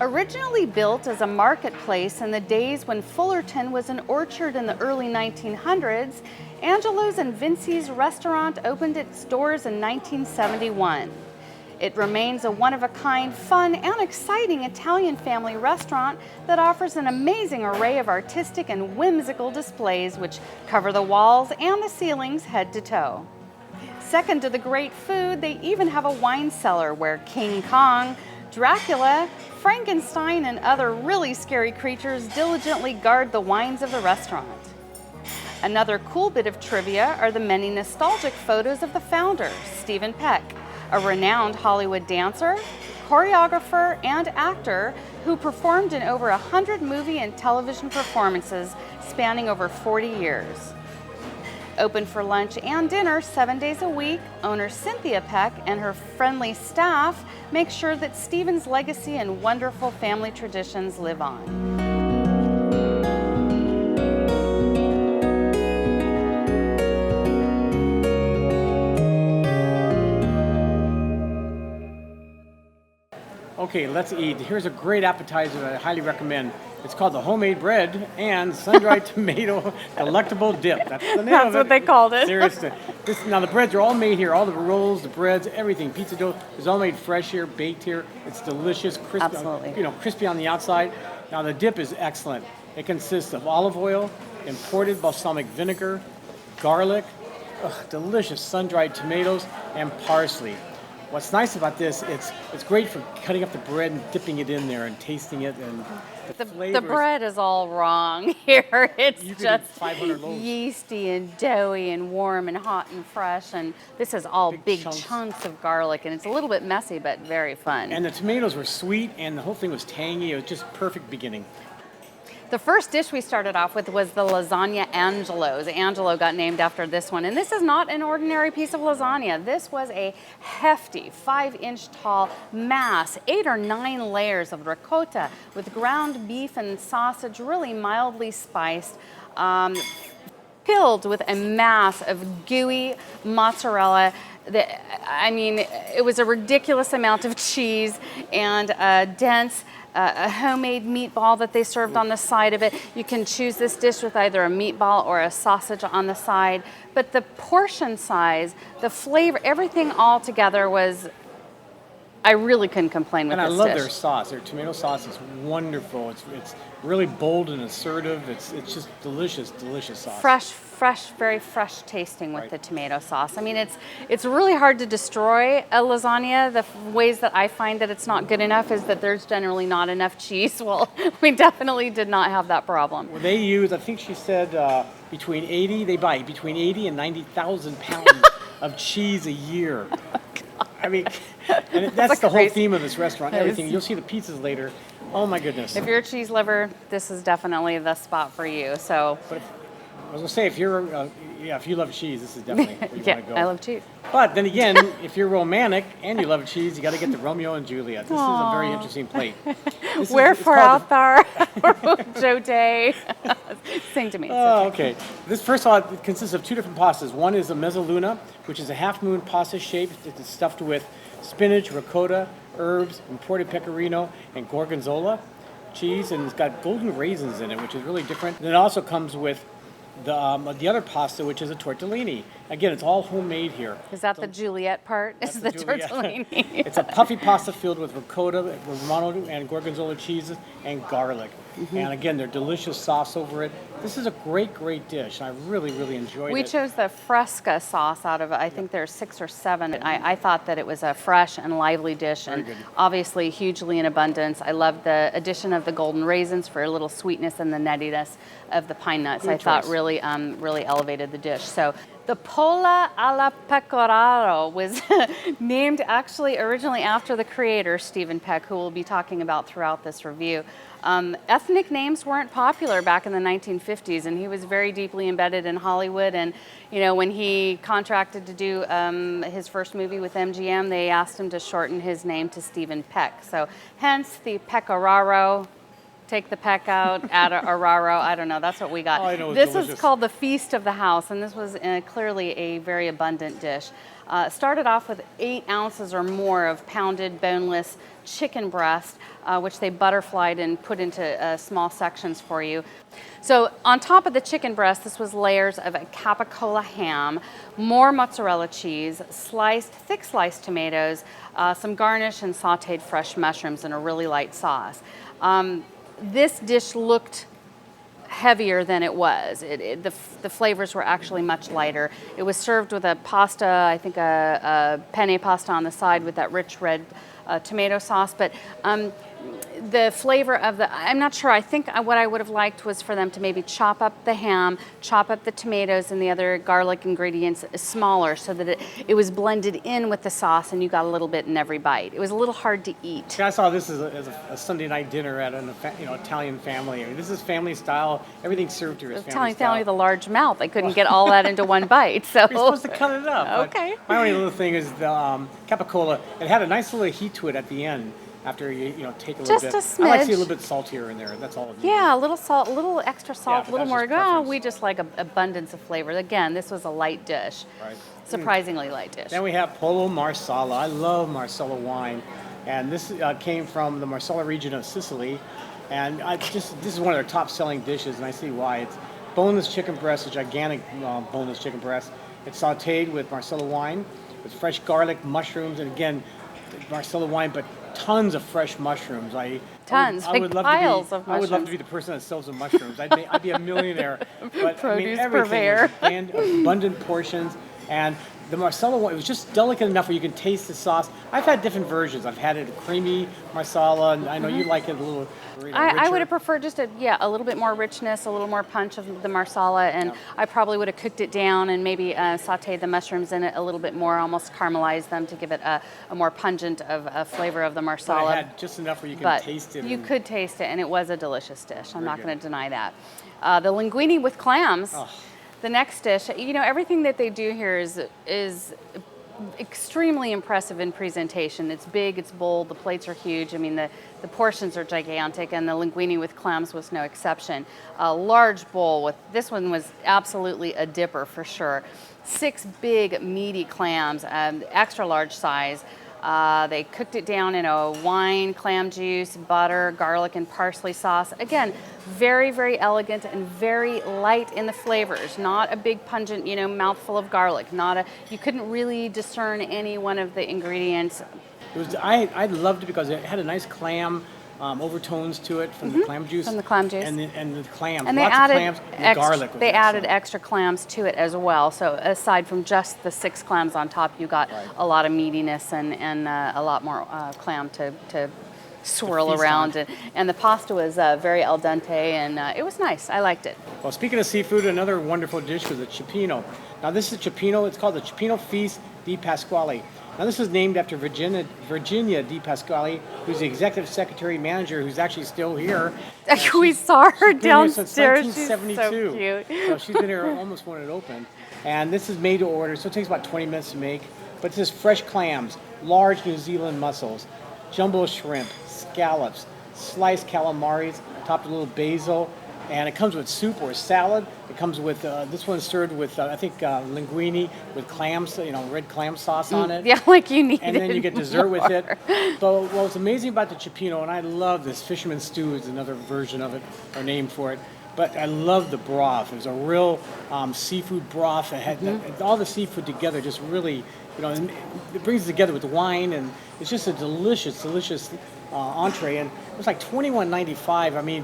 Originally built as a marketplace in the days when Fullerton was an orchard in the early 1900s, Angelo's and Vinci's restaurant opened its doors in 1971. It remains a one-of-a-kind, fun, and exciting Italian family restaurant that offers an amazing array of artistic and whimsical displays which cover the walls and the ceilings head to toe. Second to the great food, they even have a wine cellar where King Kong, Dracula, Frankenstein, and other really scary creatures diligently guard the wines of the restaurant. Another cool bit of trivia are the many nostalgic photos of the founder, Stephen Peck, a renowned Hollywood dancer, choreographer, and actor who performed in over 100 movie and television performances spanning over 40 years. Open for lunch and dinner 7 days a week, owner Cynthia Peck and her friendly staff make sure that Stephen's legacy and wonderful family traditions live on. Okay, let's eat. Here's a great appetizer that I highly recommend. It's called the homemade bread and sun-dried tomato delectable dip. That's the name of it. That's what they called it. Seriously. Now the breads are all made here. All the rolls, the breads, everything. Pizza dough is all made fresh here, baked here. It's delicious, crispy. Absolutely. Crispy on the outside. Now the dip is excellent. It consists of olive oil, imported balsamic vinegar, garlic, delicious sun-dried tomatoes, and parsley. What's nice about this, it's great for cutting up the bread and dipping it in there and tasting it, and the bread is all wrong here. It's just 500 loaves. Yeasty and doughy and warm and hot and fresh, and this is all big chunks of garlic, and it's a little bit messy but very fun. And the tomatoes were sweet, and the whole thing was tangy. It was just perfect beginning. The first dish we started off with was the lasagna Angelo's. Angelo got named after this one. And this is not an ordinary piece of lasagna. This was a hefty 5-inch tall mass, 8 or 9 layers of ricotta with ground beef and sausage, really mildly spiced, filled with a mass of gooey mozzarella. It was a ridiculous amount of cheese and dense a homemade meatball that they served on the side of it. You can choose this dish with either a meatball or a sausage on the side. But the portion size, the flavor, everything all together was, I really couldn't complain with this dish. And I love their sauce. Their tomato sauce is wonderful. It's really bold and assertive. It's just delicious, delicious sauce. Fresh, very fresh tasting with the tomato sauce. I mean, it's really hard to destroy a lasagna. The ways that I find that it's not good enough is that there's generally not enough cheese. Well, we definitely did not have that problem. Well, they use, I think she said, they buy between 80 and 90,000 pounds of cheese a year. I mean, and that's the whole theme of this restaurant. Everything. You'll see the pizzas later. Oh my goodness. If you're a cheese lover, this is definitely the spot for you. So. But I was gonna say, if you love cheese, this is definitely where you want to go. I love cheese. But then again, if you're romantic and you love cheese, you got to get the Romeo and Juliet. This is a very interesting plate. Wherefore out there, Joe Day. Sing to me. Oh, okay. This, first of all, it consists of 2 different pastas. One is a mezzaluna, which is a half-moon pasta shape. It's stuffed with spinach, ricotta, herbs, imported pecorino, and gorgonzola cheese, and it's got golden raisins in it, which is really different. And it also comes with the other pasta, which is a tortellini. Again, it's all homemade here. Is that the Juliet part? Is the tortellini? It's a puffy pasta filled with ricotta, romano, and gorgonzola cheeses and garlic. Mm-hmm. And again, they're delicious sauce over it. This is a great, great dish. I really, really enjoyed it. We chose the Fresca sauce out of, I think there's 6 or 7. I thought that it was a fresh and lively dish, and obviously hugely in abundance. I love the addition of the golden raisins for a little sweetness and the nuttiness of the pine nuts. I thought really elevated the dish. So the Polla alla Pecoraro was named actually originally after the creator, Stephen Peck, who we'll be talking about throughout this review. Ethnic names weren't popular back in the 1950s, and he was very deeply embedded in Hollywood. And when he contracted to do his first movie with MGM, they asked him to shorten his name to Stephen Peck. So hence the Pecoraro take the peck out, add a araro. I don't know. That's what we got. All I know is this delicious. was called the Feast of the House, and this was clearly a very abundant dish. Started off with 8 ounces or more of pounded boneless chicken breast, which they butterflied and put into small sections for you. So on top of the chicken breast, this was layers of a capicola ham, more mozzarella cheese, thick sliced tomatoes, some garnish and sauteed fresh mushrooms in a really light sauce. This dish looked heavier than it was. The flavors were actually much lighter. It was served with a pasta, I think a penne pasta on the side with that rich red tomato sauce, but the flavor of I'm not sure, I think what I would have liked was for them to maybe chop up the ham, chop up the tomatoes and the other garlic ingredients smaller so that it was blended in with the sauce and you got a little bit in every bite. It was a little hard to eat. I saw this as a Sunday night dinner at an Italian family. I mean, this is family style. Everything's served here as family Italian style. family with a large mouth. I couldn't get all that into one bite. So You're supposed to cut it up. Okay. My only little thing is the capicola. It had a nice little heat to it at the end. After you take a little bit. Just a I like to see a smidge. little bit saltier in there. That's all. Yeah, a little salt, a little extra salt, but a little that's more. just preference. We just like abundance of flavor. Again, this was a light dish. Right. Surprisingly light dish. Then we have Polo Marsala. I love Marsala wine, and this came from the Marsala region of Sicily, and this is one of their top-selling dishes, and I see why. It's boneless chicken breast, a gigantic boneless chicken breast. It's sautéed with Marsala wine, with fresh garlic, mushrooms, and again, Marsala wine, but tons of fresh mushrooms. Tons, big piles of mushrooms. I would love to be the person that sells the mushrooms. I'd be a millionaire. But Produce everything purveyor. and abundant portions. And the Marsala one, it was just delicate enough where you can taste the sauce. I've had different versions. I've had it creamy Marsala, and I know you like it a little I would richer. have preferred just a little bit more richness, a little more punch of the Marsala, and I probably would have cooked it down and maybe sauteed the mushrooms in it a little bit more, almost caramelized them to give it a more pungent of flavor of the But Marsala. I had just enough where you can But taste it. you could taste it, and it was a delicious dish. I'm not good. going to deny that. The linguine with clams. Oh. The next dish, everything that they do here is extremely impressive in presentation. It's big, it's bold, the plates are huge. I mean, the portions are gigantic, and the linguine with clams was no exception. A large bowl this one was absolutely a dipper for sure. 6 big, meaty clams, extra large size. They cooked it down in a wine, clam juice, butter, garlic, and parsley sauce. Again, very, very elegant and very light in the flavors. Not a big pungent, mouthful of garlic. You couldn't really discern any one of the ingredients. I loved it because it had a nice clam overtones to it from the clam juice. From the clam juice. And the clams. And they Lots added of clams. And the garlic was they added excellent. extra clams to it as well. So aside from just the 6 clams on top, you got a lot of meatiness and a lot more clam to swirl feast around. on. And the pasta was very al dente, and it was nice. I liked it. Well, speaking of seafood, another wonderful dish was the Cioppino. Now, this is Cioppino. It's called the Cioppino Feast di Pasquale. Now, this is named after Virginia Di Pasquale, who's the executive secretary manager, who's actually still here. We saw her She's been here since downstairs. She's 1972. so cute. So she's been here almost when it opened. And this is made to order, so it takes about 20 minutes to make. But this is fresh clams, large New Zealand mussels, jumbo shrimp, scallops, sliced calamaris, topped with a little basil. And it comes with soup or salad. It comes with, this one's served with, I think, linguine with clams, red clam sauce on it. Yeah, like you need And then you get dessert with it. But what's amazing about the Cioppino, and I love this, fisherman stew is another version of it, or name for it. But I love the broth. It was a real seafood broth. It had all the seafood together, just really, it brings it together with the wine, and it's just a delicious, delicious entree. And it was like $21.95. I mean,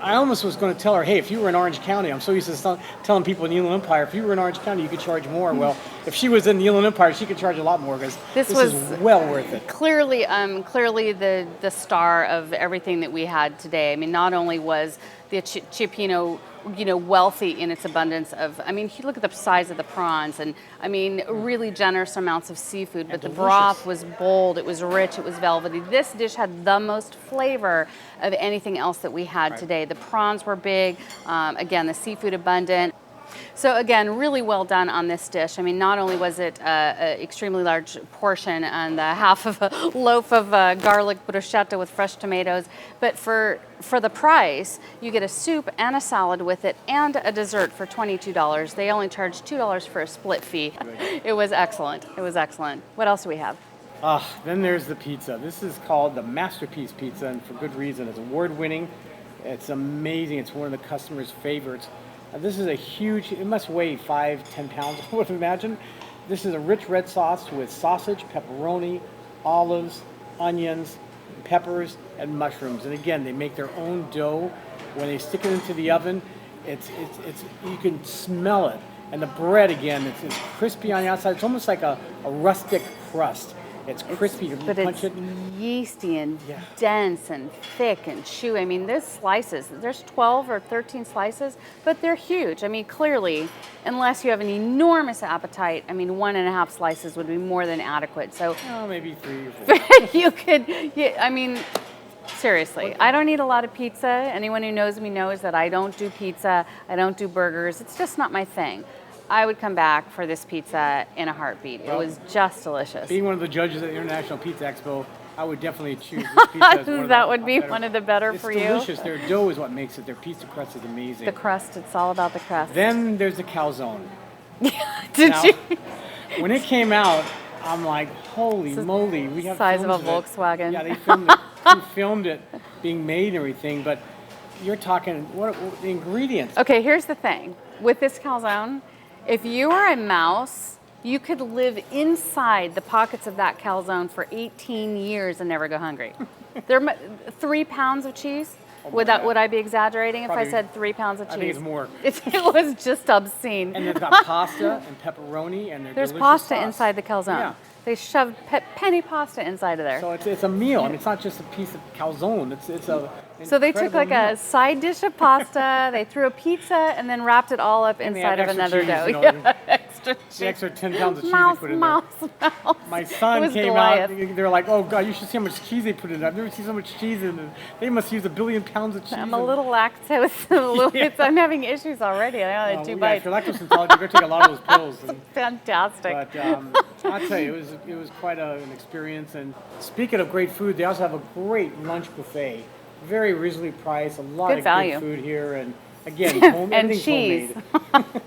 I almost was going to tell her, hey, if you were in Orange County, I'm so used to telling people in the Inland Empire, if you were in Orange County, you could charge more. Well, if she was in the Inland Empire, she could charge a lot more because this is well worth it. Clearly the star of everything that we had today. I mean, not only was the Cioppino, wealthy in its abundance of, you look at the size of the prawns and, really generous amounts of seafood, but the broth was bold, it was rich, it was velvety. This dish had the most flavor of anything else that we had today. The prawns were big, again, the seafood abundant. So again, really well done on this dish. I mean, not only was it an extremely large portion and half of a loaf of garlic bruschetta with fresh tomatoes, but for the price, you get a soup and a salad with it and a dessert for $22. They only charge $2 for a split fee. It was excellent. It was excellent. What else do we have? Then there's the pizza. This is called the Masterpiece Pizza, and for good reason. It's award-winning. It's amazing. It's one of the customers' favorites. This is a huge, it must weigh 5-10 pounds, I would imagine. This is a rich red sauce with sausage, pepperoni, olives, onions, peppers, and mushrooms. And again, they make their own dough. When they stick it into the oven, it's you can smell it. And the bread, again, it's crispy on the outside. It's almost like a rustic crust. It's crispy. You punch it. Yeasty and dense and thick and chewy. I mean, there's slices. There's 12 or 13 slices, but they're huge. I mean, clearly, unless you have an enormous appetite, I mean, 1.5 slices would be more than adequate. So maybe 3 or 4. I mean, seriously, I don't eat a lot of pizza. Anyone who knows me knows that I don't do pizza. I don't do burgers. It's just not my thing. I would come back for this pizza in a heartbeat. It was just delicious. Being one of the judges at the International Pizza Expo, I would definitely choose this pizza as one of that would be one of the better for you. It's delicious. Their dough is what makes it. Their pizza crust is amazing. The crust, it's all about the crust. Then there's the calzone. Did you? When it came out, I'm like, holy moly. We have size of a films Volkswagen. Yeah, they filmed it. They filmed it being made and everything, but you're talking, what the ingredients. Okay, here's the thing. With this calzone, if you were a mouse, you could live inside the pockets of that calzone for 18 years and never go hungry. 3 pounds of cheese? Would I be exaggerating Probably, if I said 3 pounds of cheese? I think it's more. It was just obscene. And they've got pasta and pepperoni and there's delicious pasta sauce. Inside the calzone. Yeah. They shoved penny pasta inside of there. So it's a meal. I mean, it's not just a piece of calzone. It's a. So they took like meal. a side dish of pasta, they threw a pizza, and then wrapped it all up inside of another dough. Extra cheese. The extra 10 pounds of cheese Mouse, they put in mouse. My son came Goliath. out. They're like, "Oh God, you should see how much cheese they put in it. I've never seen so much cheese in it. They must use 1 billion pounds of cheese." I'm a little lactose. I'm having issues already. I only had 2 bites. If you're lactose intolerant, you're gonna take a lot of those pills. And, Fantastic. but I'll tell you, it was quite an experience. And speaking of great food, they also have a great lunch buffet. Very reasonably priced. A lot of value. good food here, and again, And everything's cheese. homemade.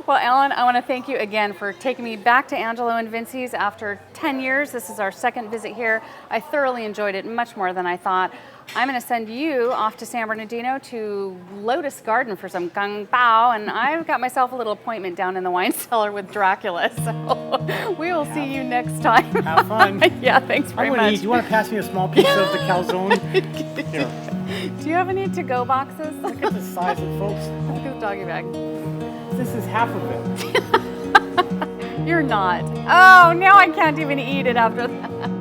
Well, Ellen, I want to thank you again for taking me back to Angelo and Vinci's after 10 years. This is our second visit here. I thoroughly enjoyed it, much more than I thought. I'm going to send you off to San Bernardino to Lotus Garden for some kung pao, and I've got myself a little appointment down in the wine cellar with Dracula, so we will see you next time. Have fun. Yeah, thanks very much. Do you want to pass me a small piece of the calzone? Here. Do you have any to-go boxes? Look at the size of it, folks. Look at the doggy bag. This is half of it. You're not. Oh, now I can't even eat it after that.